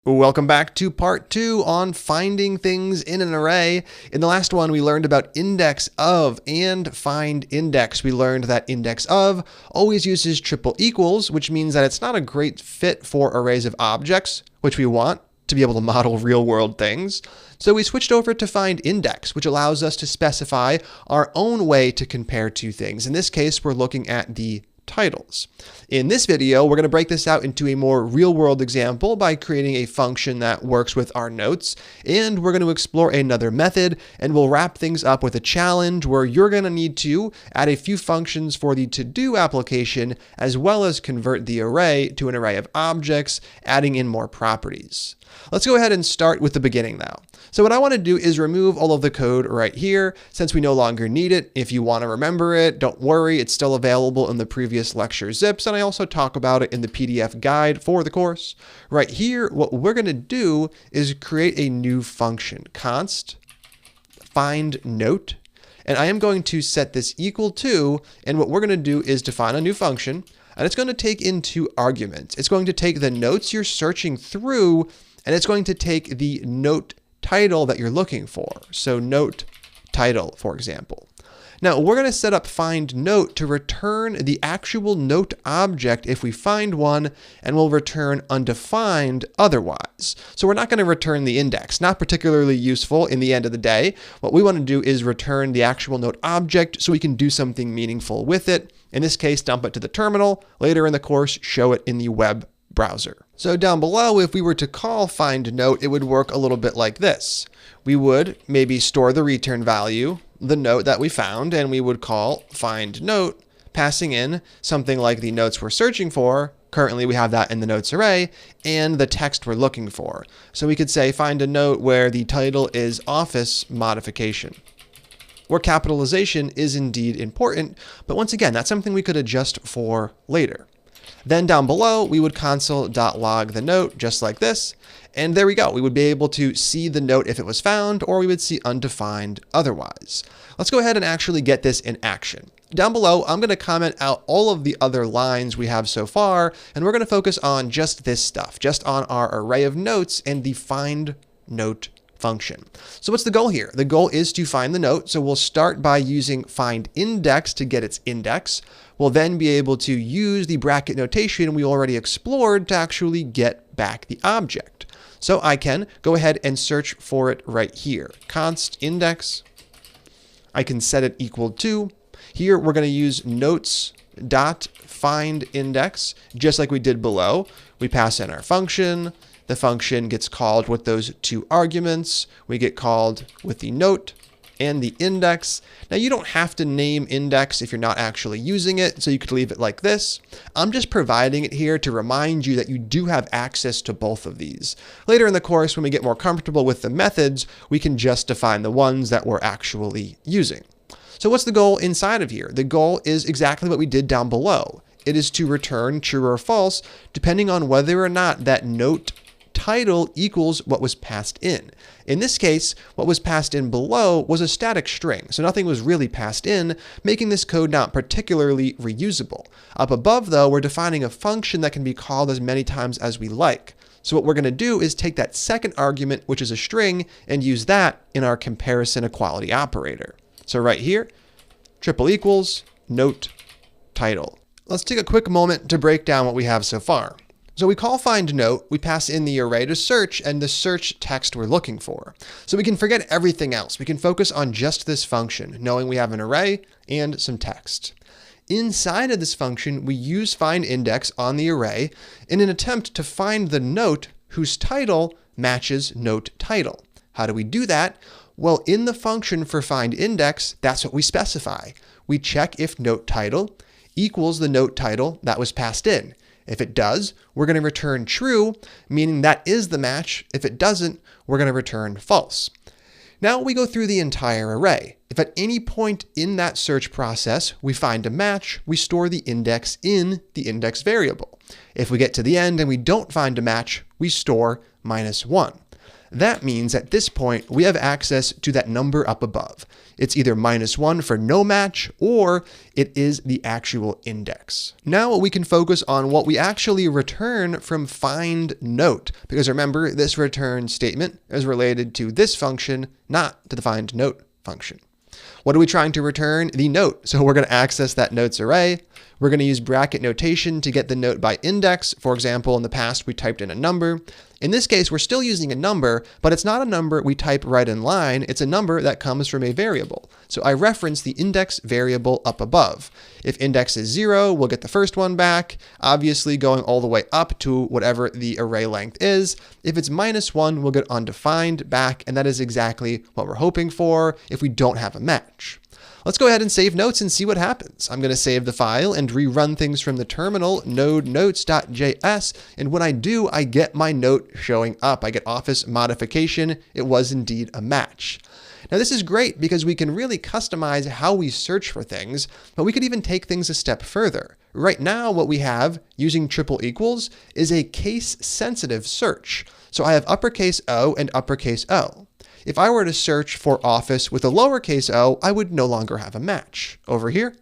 Welcome back to part 2 on finding things in an array. In the last one, we learned about index of and find index. We learned that index of always uses triple equals, which means that it's not a great fit for arrays of objects, which we want to be able to model real-world things. So we switched over to find index, which allows us to specify our own way to compare two things. In this case, we're looking at the titles. In this video, we're going to break this out into a more real-world example by creating a function that works with our notes, and we're going to explore another method, and we'll wrap things up with a challenge where you're going to need to add a few functions for the to-do application, as well as convert the array to an array of objects, adding in more properties. Let's go ahead and start with the beginning now. So what I want to do is remove all of the code right here since we no longer need it. If you want to remember it, don't worry, it's still available in the previous lecture zips, and I also talk about it in the PDF guide for the course. Right here, what we're going to do is create a new function, const find note, and I am going to set this equal to, and what we're going to do is define a new function, and it's going to take in two arguments. It's going to take the notes you're searching through, and it's going to take the note title that you're looking for. So note title, for example. Now we're going to set up find note to return the actual note object if we find one, and we'll return undefined otherwise. So we're not going to return the index, not particularly useful in the end of the day. What we want to do is return the actual note object so we can do something meaningful with it. In this case, dump it to the terminal. Later in the course, show it in the web browser. So down below, if we were to call find note, it would work a little bit like this. We would maybe store the return value, the note that we found, and we would call find note, passing in something like the notes we're searching for. Currently, we have that in the notes array, and the text we're looking for. So we could say find a note where the title is office modification, where capitalization is indeed important, but once again, that's something we could adjust for later. Then down below, we would console.log the note just like this. And there we go. We would be able to see the note if it was found, or we would see undefined otherwise. Let's go ahead and actually get this in action. Down below, I'm going to comment out all of the other lines we have so far, and we're going to focus on just this stuff, just on our array of notes and the find note function. So what's the goal here? The goal is to find the note. So we'll start by using find index to get its index. We'll then be able to use the bracket notation we already explored to actually get back the object. So I can go ahead and search for it right here. Const index. I can set it equal to. Here we're going to use notes dot find index, just like we did below. We pass in our function. The function gets called with those two arguments. We get called with the note and the index. Now you don't have to name index if you're not actually using it, so you could leave it like this. I'm just providing it here to remind you that you do have access to both of these. Later in the course, when we get more comfortable with the methods, we can just define the ones that we're actually using. So what's the goal inside of here? The goal is exactly what we did down below. It is to return true or false, depending on whether or not that note title equals what was passed in. In this case, what was passed in below was a static string, so nothing was really passed in, making this code not particularly reusable. Up above, though, we're defining a function that can be called as many times as we like. So what we're going to do is take that second argument, which is a string, and use that in our comparison equality operator. So right here, triple equals note title. Let's take a quick moment to break down what we have so far. So we call find note, we pass in the array to search and the search text we're looking for. So we can forget everything else. We can focus on just this function, knowing we have an array and some text. Inside of this function, we use find index on the array in an attempt to find the note whose title matches note title. How do we do that? Well, in the function for find index, that's what we specify. We check if note title equals the note title that was passed in. If it does, we're going to return true, meaning that is the match. If it doesn't, we're going to return false. Now we go through the entire array. If at any point in that search process we find a match, we store the index in the index variable. If we get to the end and we don't find a match, we store -1. That means at this point, we have access to that number up above. It's either -1 for no match, or it is the actual index. Now we can focus on what we actually return from find note, because remember, this return statement is related to this function, not to the find note function. What are we trying to return? The note. So we're going to access that notes array. We're going to use bracket notation to get the note by index. For example, in the past, we typed in a number. In this case, we're still using a number, but it's not a number we type right in line. It's a number that comes from a variable. So I reference the index variable up above. If index is 0, we'll get the first one back, obviously going all the way up to whatever the array length is. If it's -1, we'll get undefined back, and that is exactly what we're hoping for if we don't have a match. Let's go ahead and save notes and see what happens. I'm going to save the file and rerun things from the terminal, node notes.js, and when I do, I get my note showing up. I get office modification. It was indeed a match. Now this is great because we can really customize how we search for things, but we could even take things a step further. Right now, what we have using triple equals is a case-sensitive search. So I have uppercase O and uppercase O. If I were to search for office with a lowercase o, I would no longer have a match. Over here,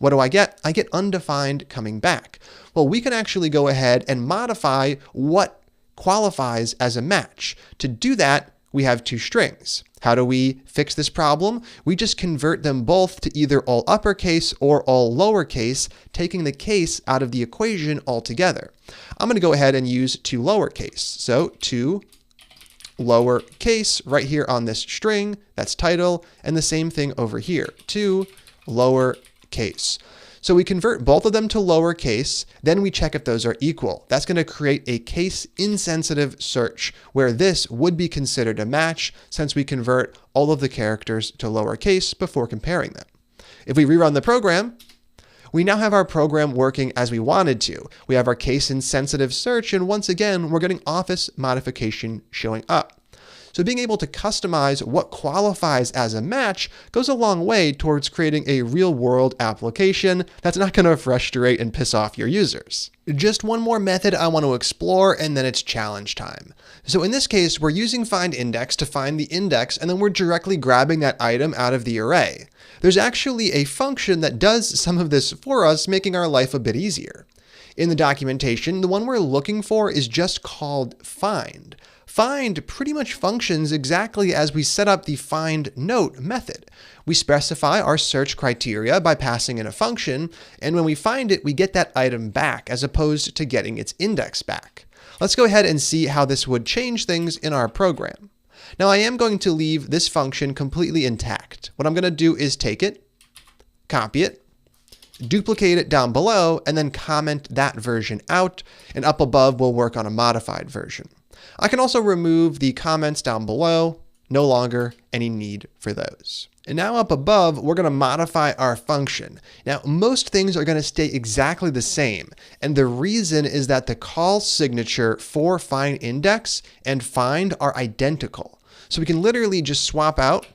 what do I get? I get undefined coming back. Well, we can actually go ahead and modify what qualifies as a match. To do that, we have two strings. How do we fix this problem? We just convert them both to either all uppercase or all lowercase, taking the case out of the equation altogether. I'm going to go ahead and use to lowercase. So to lowercase right here on this string, that's title, and the same thing over here, to lowercase. So we convert both of them to lowercase, then we check if those are equal. That's going to create a case-insensitive search, where this would be considered a match since we convert all of the characters to lowercase before comparing them. If we rerun the program, we now have our program working as we wanted to. We have our case-insensitive search, and once again, we're getting office modification showing up. So being able to customize what qualifies as a match goes a long way towards creating a real-world application that's not going to frustrate and piss off your users. Just one more method I want to explore, and then it's challenge time. So in this case, we're using findIndex to find the index, and then we're directly grabbing that item out of the array. There's actually a function that does some of this for us, making our life a bit easier. In the documentation, the one we're looking for is just called find. Find pretty much functions exactly as we set up the find note method. We specify our search criteria by passing in a function, and when we find it, we get that item back as opposed to getting its index back. Let's go ahead and see how this would change things in our program. Now I am going to leave this function completely intact. What I'm going to do is take it, copy it, duplicate it down below, and then comment that version out, and up above we'll work on a modified version. I can also remove the comments down below, no longer any need for those. And now up above, we're going to modify our function. Now, most things are going to stay exactly the same, and the reason is that the call signature for findIndex and find are identical. So we can literally just swap out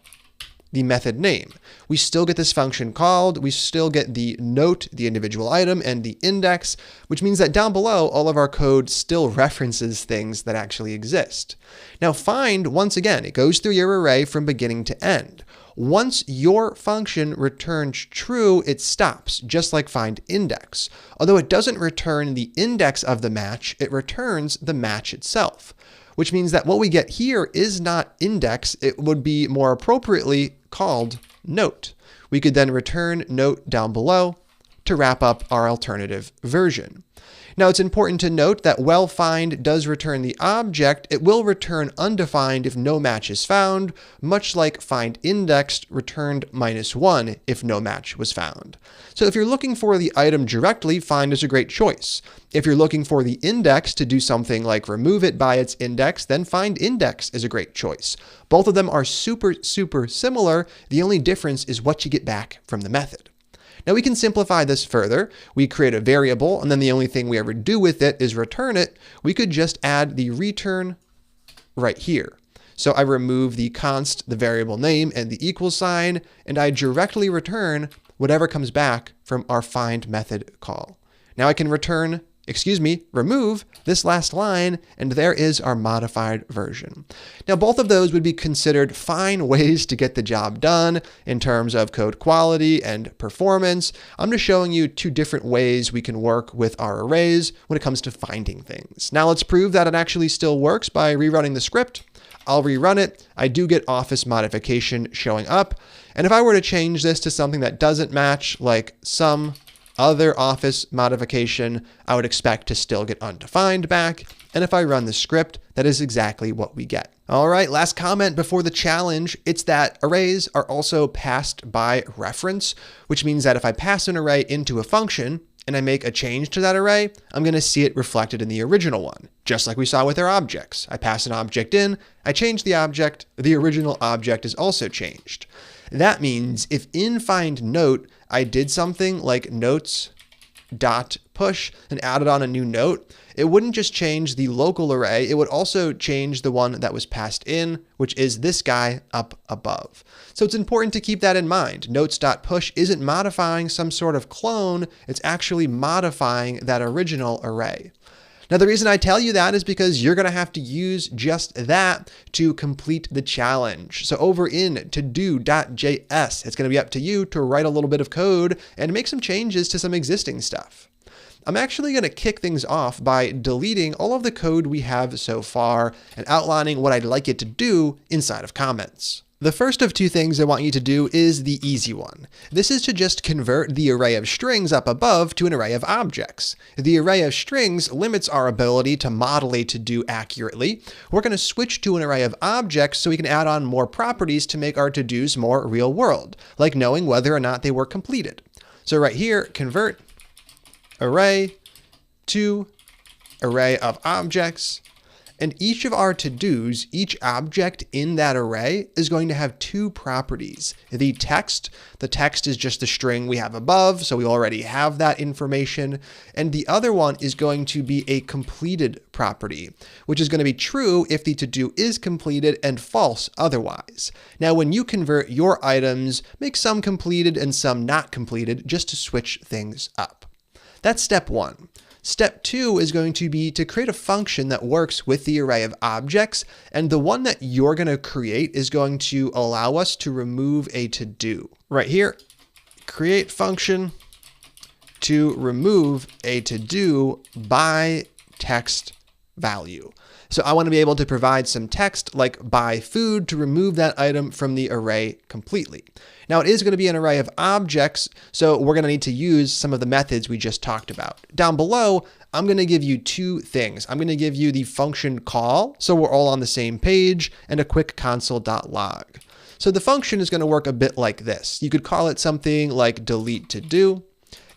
the method name. We still get this function called, we still get the note, the individual item, and the index, which means that down below, all of our code still references things that actually exist. Now find, once again, it goes through your array from beginning to end. Once your function returns true, it stops, just like findIndex. Although it doesn't return the index of the match, it returns the match itself, which means that what we get here is not index, it would be more appropriately called note. We could then return note down below to wrap up our alternative version. Now it's important to note that while find does return the object, it will return undefined if no match is found, much like findIndex returned -1 if no match was found. So if you're looking for the item directly, find is a great choice. If you're looking for the index to do something like remove it by its index, then findIndex is a great choice. Both of them are super similar. The only difference is what you get back from the method. Now we can simplify this further. We create a variable, and then the only thing we ever do with it is return it. We could just add the return right here. So I remove the const, the variable name, and the equal sign, and I directly return whatever comes back from our find method call. Now I can return remove this last line, and there is our modified version. Now, both of those would be considered fine ways to get the job done in terms of code quality and performance. I'm just showing you two different ways we can work with our arrays when it comes to finding things. Now, let's prove that it actually still works by rerunning the script. I'll rerun it. I do get office modification showing up. And if I were to change this to something that doesn't match, like some other office modification, I would expect to still get undefined back. And if I run the script, that is exactly what we get. All right, last comment before the challenge. It's that arrays are also passed by reference, which means that if I pass an array into a function and I make a change to that array, I'm going to see it reflected in the original one, just like we saw with our objects. I pass an object in, I change the object, the original object is also changed. That means if in find note, I did something like notes.push and added on a new note, it wouldn't just change the local array, it would also change the one that was passed in, which is this guy up above. So it's important to keep that in mind. Notes.push isn't modifying some sort of clone, it's actually modifying that original array. Now, the reason I tell you that is because you're going to have to use just that to complete the challenge. So over in todo.js, it's going to be up to you to write a little bit of code and make some changes to some existing stuff. I'm actually going to kick things off by deleting all of the code we have so far and outlining what I'd like it to do inside of comments. The first of two things I want you to do is the easy one. This is to just convert the array of strings up above to an array of objects. The array of strings limits our ability to model a to-do accurately. We're going to switch to an array of objects so we can add on more properties to make our to-dos more real world, like knowing whether or not they were completed. So right here, convert array to array of objects. And each of our to-dos, each object in that array is going to have two properties. The text is just the string we have above, so we already have that information. And the other one is going to be a completed property, which is going to be true if the to-do is completed and false otherwise. Now, when you convert your items, make some completed and some not completed just to switch things up. That's step one. Step two is going to be to create a function that works with the array of objects, and the one that you're going to create is going to allow us to remove a to-do. Right here, create function to remove a to-do by text value. So I want to be able to provide some text like buy food to remove that item from the array completely. Now it is going to be an array of objects, so we're going to need to use some of the methods we just talked about. Down below, I'm going to give you two things. I'm going to give you the function call, so we're all on the same page, and a quick console.log. So the function is going to work a bit like this. You could call it something like delete to do.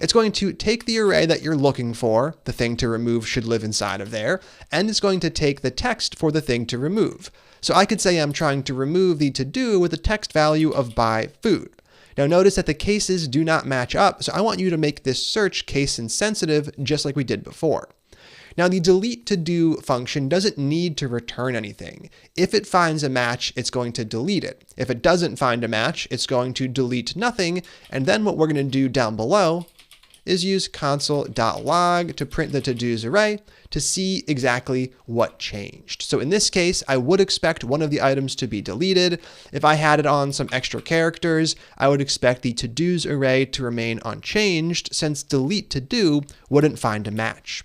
It's going to take the array that you're looking for, the thing to remove should live inside of there, and it's going to take the text for the thing to remove. So I could say I'm trying to remove the to-do with a text value of buy food. Now notice that the cases do not match up, so I want you to make this search case insensitive just like we did before. Now the delete to do function doesn't need to return anything. If it finds a match, it's going to delete it. If it doesn't find a match, it's going to delete nothing, and then what we're going to do down below is use console.log to print the to-dos array to see exactly what changed. So in this case, I would expect one of the items to be deleted. If I had it on some extra characters, I would expect the to-dos array to remain unchanged since delete to do wouldn't find a match.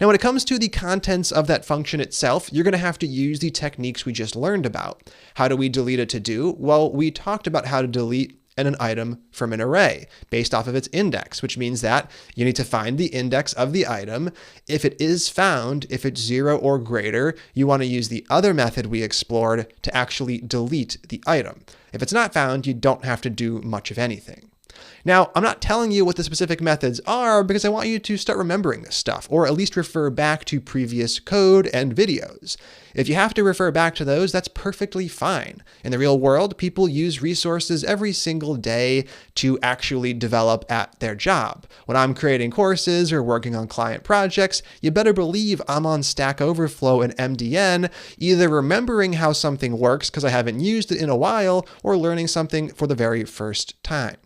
Now, when it comes to the contents of that function itself, you're going to have to use the techniques we just learned about. How do we delete a to-do? Well, we talked about how to delete an item from an array based off of its index, which means that you need to find the index of the item. If it is found, if it's 0 or greater, you want to use the other method we explored to actually delete the item. If it's not found, you don't have to do much of anything. Now, I'm not telling you what the specific methods are because I want you to start remembering this stuff, or at least refer back to previous code and videos. If you have to refer back to those, that's perfectly fine. In the real world, people use resources every single day to actually develop at their job. When I'm creating courses or working on client projects, you better believe I'm on Stack Overflow and MDN, either remembering how something works because I haven't used it in a while, or learning something for the very first time.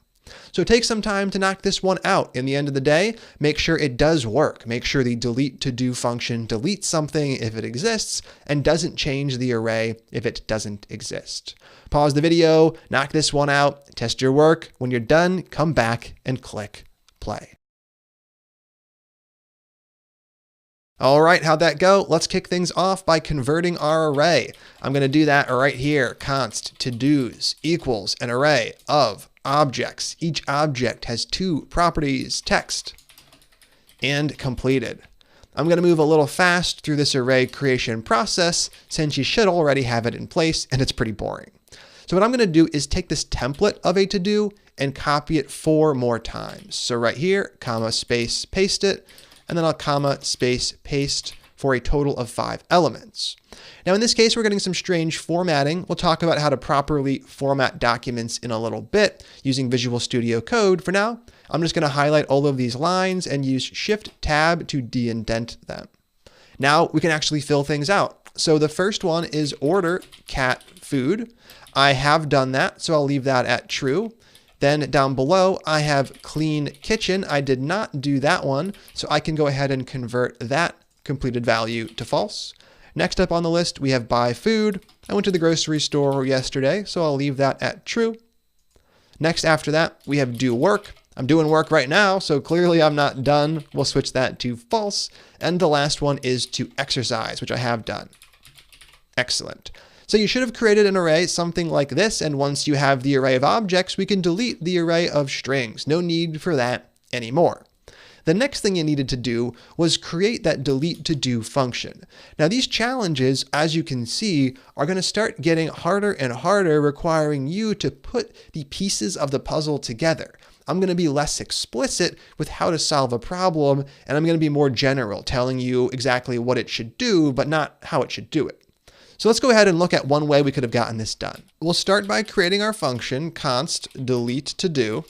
So take some time to knock this one out. In the end of the day, make sure it does work. Make sure the delete to do function deletes something if it exists and doesn't change the array if it doesn't exist. Pause the video, knock this one out, test your work. When you're done, come back and click play. All right, how'd that go? Let's kick things off by converting our array. I'm going to do that right here. Const todos equals an array of objects. Each object has two properties, text and completed. I'm going to move a little fast through this array creation process since you should already have it in place and it's pretty boring. So what I'm going to do is take this template of a to-do and copy it 4 more times. So right here, comma, space, paste it, and then I'll comma, space, paste for a total of 5 elements. Now in this case, we're getting some strange formatting. We'll talk about how to properly format documents in a little bit using Visual Studio Code. For now, I'm just going to highlight all of these lines and use Shift-Tab to de-indent them. Now we can actually fill things out. So the first one is order cat food. I have done that, so I'll leave that at true. Then down below, I have clean kitchen. I did not do that one, so I can go ahead and convert that completed value to false. Next up on the list, we have buy food. I went to the grocery store yesterday, so I'll leave that at true. Next after that, we have do work. I'm doing work right now, so clearly I'm not done. We'll switch that to false. And the last one is to exercise, which I have done. Excellent. So you should have created an array something like this, and once you have the array of objects, we can delete the array of strings. No need for that anymore. The next thing you needed to do was create that delete to do function. Now these challenges, as you can see, are going to start getting harder and harder, requiring you to put the pieces of the puzzle together. I'm going to be less explicit with how to solve a problem, and I'm going to be more general, telling you exactly what it should do, but not how it should do it. So let's go ahead and look at one way we could have gotten this done. We'll start by creating our function const delete to do,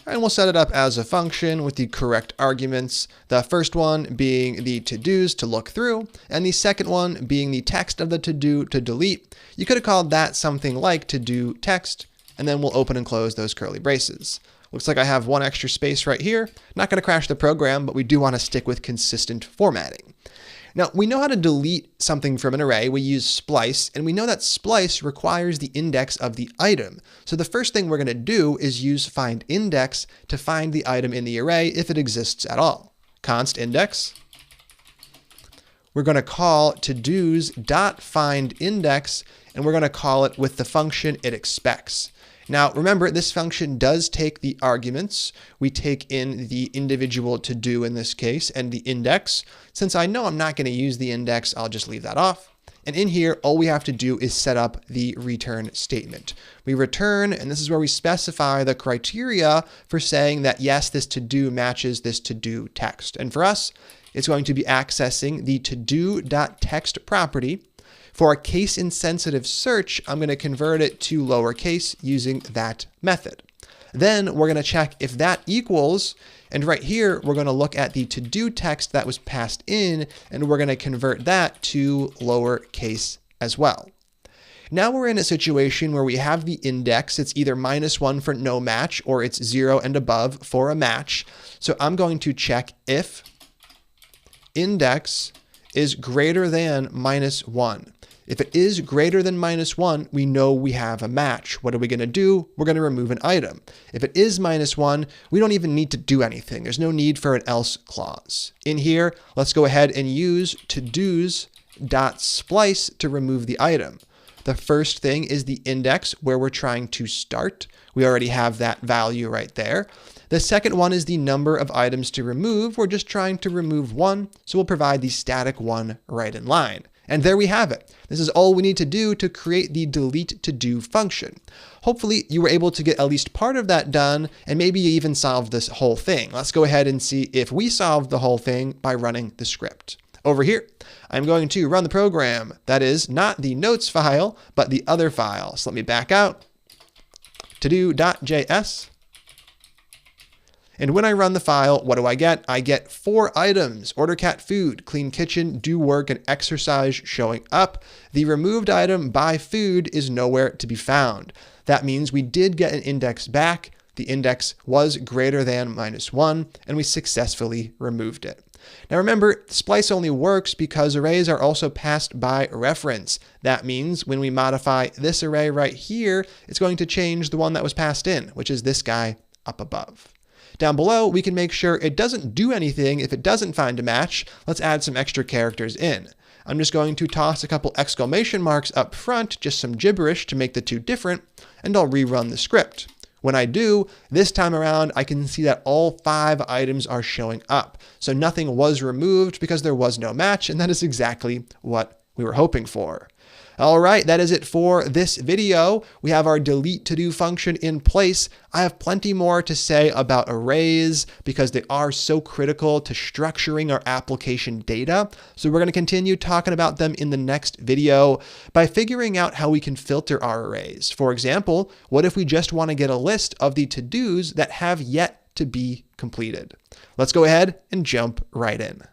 and we'll set it up as a function with the correct arguments. The first one being the to-dos to look through, and the second one being the text of the to-do to delete. You could have called that something like to-do text, and then we'll open and close those curly braces. Looks like I have one extra space right here. Not going to crash the program, but we do want to stick with consistent formatting. Now, we know how to delete something from an array. We use splice, and we know that splice requires the index of the item. So the first thing we're going to do is use find index to find the item in the array if it exists at all. Const index. We're going to call todos.findIndex, and we're going to call it with the function it expects. Now, remember, this function does take the arguments. We take in the individual to-do in this case and the index. Since I know I'm not going to use the index, I'll just leave that off. And in here, all we have to do is set up the return statement. We return, and this is where we specify the criteria for saying that, yes, this to-do matches this to-do text. And for us, it's going to be accessing the to-do.text property. For a case-insensitive search, I'm going to convert it to lowercase using that method. Then we're going to check if that equals, and right here, we're going to look at the to-do text that was passed in, and we're going to convert that to lowercase as well. Now we're in a situation where we have the index. It's either -1 for no match, or it's 0 and above for a match. So I'm going to check if index is greater than -1. If it is greater than -1, we know we have a match. What are we going to do? We're going to remove an item. If it is -1, we don't even need to do anything. There's no need for an else clause. In here, let's go ahead and use todos.splice to remove the item. The first thing is the index where we're trying to start. We already have that value right there. The second one is the number of items to remove. We're just trying to remove 1, so we'll provide the static 1 right in line. And there we have it. This is all we need to do to create the delete to do function. Hopefully you were able to get at least part of that done, and maybe you even solved this whole thing. Let's go ahead and see if we solved the whole thing by running the script. Over here, I'm going to run the program. That is not the notes file, but the other file. So let me back out. todo.js. And when I run the file, what do I get? I get 4 items: order cat food, clean kitchen, do work, and exercise showing up. The removed item, buy food, is nowhere to be found. That means we did get an index back. the index was greater than -1, and we successfully removed it. Now remember, splice only works because arrays are also passed by reference. That means when we modify this array right here, it's going to change the one that was passed in, which is this guy up above. Down below, we can make sure it doesn't do anything if it doesn't find a match. Let's add some extra characters in. I'm just going to toss a couple exclamation marks up front, just some gibberish to make the two different, and I'll rerun the script. When I do, this time around, I can see that all 5 items are showing up. So nothing was removed because there was no match, and that is exactly what we were hoping for. All right, that is it for this video. We have our delete to do function in place. I have plenty more to say about arrays because they are so critical to structuring our application data. So we're going to continue talking about them in the next video by figuring out how we can filter our arrays. For example, what if we just want to get a list of the to-dos that have yet to be completed? Let's go ahead and jump right in.